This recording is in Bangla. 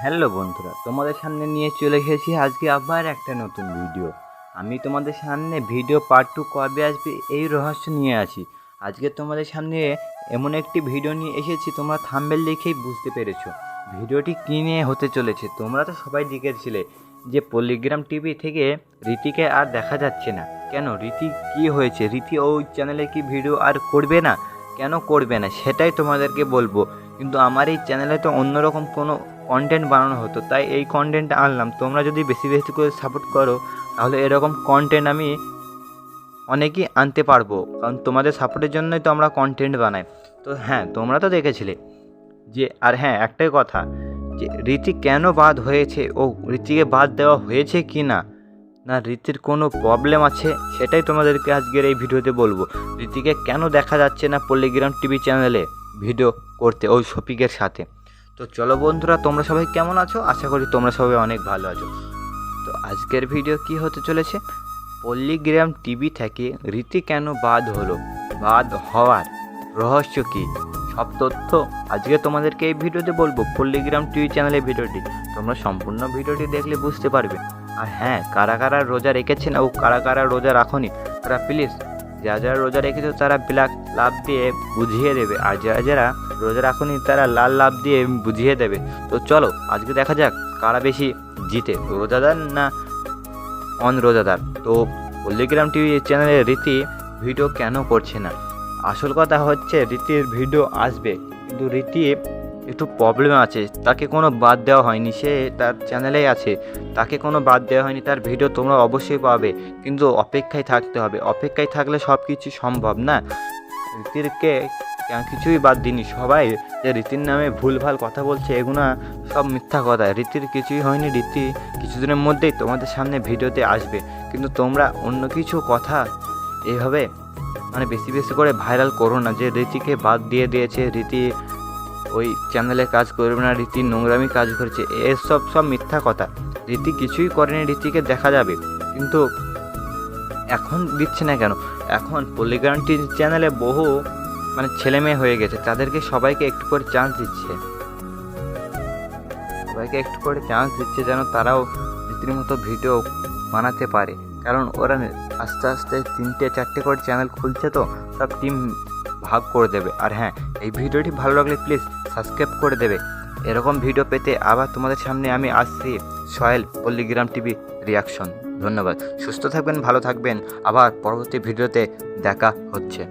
হ্যালো বন্ধুরা, তোমাদের সামনে নিয়ে চলে এসেছি আজকে আবার একটা নতুন ভিডিও। আমি তোমাদের সামনে ভিডিও পার্ট 2 কবে আসবে এই রহস্য নিয়ে আছি। আজকে তোমাদের সামনে এমন একটি ভিডিও নিয়ে এসেছি, তোমরা থাম্বনেল দেখেই বুঝতে পেরেছো ভিডিওটি কী নিয়ে হতে চলেছে। তোমরা তো সবাই দেখেছিলে যে পল্লিগ্রাম টিভি থেকে রীতিকে আর দেখা যাচ্ছে না। কেন, রীতি কী হয়েছে? রীতি ওই চ্যানেলে কি ভিডিও আর করবে না? কেন করবে না সেটাই তোমাদেরকে বলবো। কিন্তু আমার এই চ্যানেলে তো অন্যরকম কোনো কন্টেন্ট বানানো হতো, তাই এই কন্টেন্টটা আনলাম। তোমরা যদি বেশি বেশি করে সাপোর্ট করো তাহলে এরকম কন্টেন্ট আমি অনেকই আনতে পারবো, কারণ তোমাদের সাপোর্টের জন্যই তো আমরা কন্টেন্ট বানাই। তো হ্যাঁ, তোমরা তো দেখেছিলে যে, আর হ্যাঁ একটাই কথা, যে রীতি কেন বাদ হয়েছে ও রীতিকে বাদ দেওয়া হয়েছে কি না, না রীতির কোনো প্রবলেম আছে সেটাই তোমাদেরকে আজকের এই ভিডিওতে বলবো। রীতিকে কেন দেখা যাচ্ছে না পল্লিগ্রাম টিভি চ্যানেলে ভিডিও করতে ওই শফিকের সাথে। তো চলো বন্ধুরা, তোমরা সবাই কেমন আছো? আশা করি তোমরা সবাই অনেক ভালো আছো। তো আজকের ভিডিও কি হতে চলেছে, পল্লিগ্রাম টিভি থেকে রীতি কেন বাদ হলো, বাদ হওয়ার রহস্য কি, সব তথ্য আজকে তোমাদেরকে এই ভিডিওতে বলবো। পল্লিগ্রাম টিভি চ্যানেলের ভিডিওটি তোমরা সম্পূর্ণ ভিডিওটি দেখলে বুঝতে পারবে। আর হ্যাঁ, কারা কারা রোজা রেখেছেন ও কারা কারা রোজা রাখনি, তারা প্লিজ যারা যারা রোজা রেখেছো তারা ব্ল্যাক লাভ দিয়ে বুঝিয়ে দেবে, আর যারা যারা রোজা রাখনি তারা লাল লাভ দিয়ে বুঝিয়ে দেবে। তো চলো আজকে দেখা যাক কারা বেশি জিতে, রোজাদার না অন রোজাদার। তো পল্লিগ্রাম টিভি চ্যানেলে রীতি ভিডিও কেন করছে না? আসল কথা হচ্ছে রীতির ভিডিও আসবে, কিন্তু রীতি একটু প্রবলেম আছে। তাকে কোনো বাদ দেওয়া হয়নি, সে তার চ্যানেলেই আছে, তাকে কোনো বাদ দেওয়া হয়নি। তার ভিডিও তোমরা অবশ্যই পাবে, কিন্তু অপেক্ষায় থাকতে হবে। অপেক্ষায় থাকলে সব কিছু সম্ভব না। রীতিরকে কিছুই বাদ দিইনি। সবাই যে রীতির নামে ভুলভাল কথা বলছে, এগুলো সব মিথ্যা কথা। রীতির কিছুই হয়নি। রীতি কিছুদিনের মধ্যেই তোমাদের সামনে ভিডিওতে আসবে, কিন্তু তোমরা অন্য কিছু কথা এইভাবে বেশি বেশি করে ভাইরাল করো না যে রীতিকে বাদ দিয়ে দিয়েছে, রীতি ওই চ্যানেলে কাজ করবে না, রীতি নোংরামি কাজ করেছে। এসব সব মিথ্যা কথা। রীতি কিছুই করেনি, রীতিকে দেখা যাবে, কিন্তু এখন দিচ্ছে না কেন? এখন পল্লিগ্রাম টিভি চ্যানেলে বহু ছেলে মেয়ে হয়ে গেছে, তাদেরকে সবাইকে একটু করে চান্স দিচ্ছে, যেন তারাও রীতির মতো ভিডিও বানাতে পারে। কারণ ওরা আস্তে আস্তে 3-4টে করে চ্যানেল খুলছে, তো সব টিম ভাগ করে দেবে। আর হ্যাঁ, এই ভিডিওটি ভালো লাগলে প্লিজ সাবস্ক্রাইব করে দেবে। এরকম ভিডিও পেতে আবার তোমাদের সামনে আমি আসছি। Sohel, পল্লিগ্রাম TV reaction. ধন্যবাদ। সুস্থ থাকবেন, ভালো থাকবেন। আবার পরবর্তী ভিডিওতে দেখা হচ্ছে।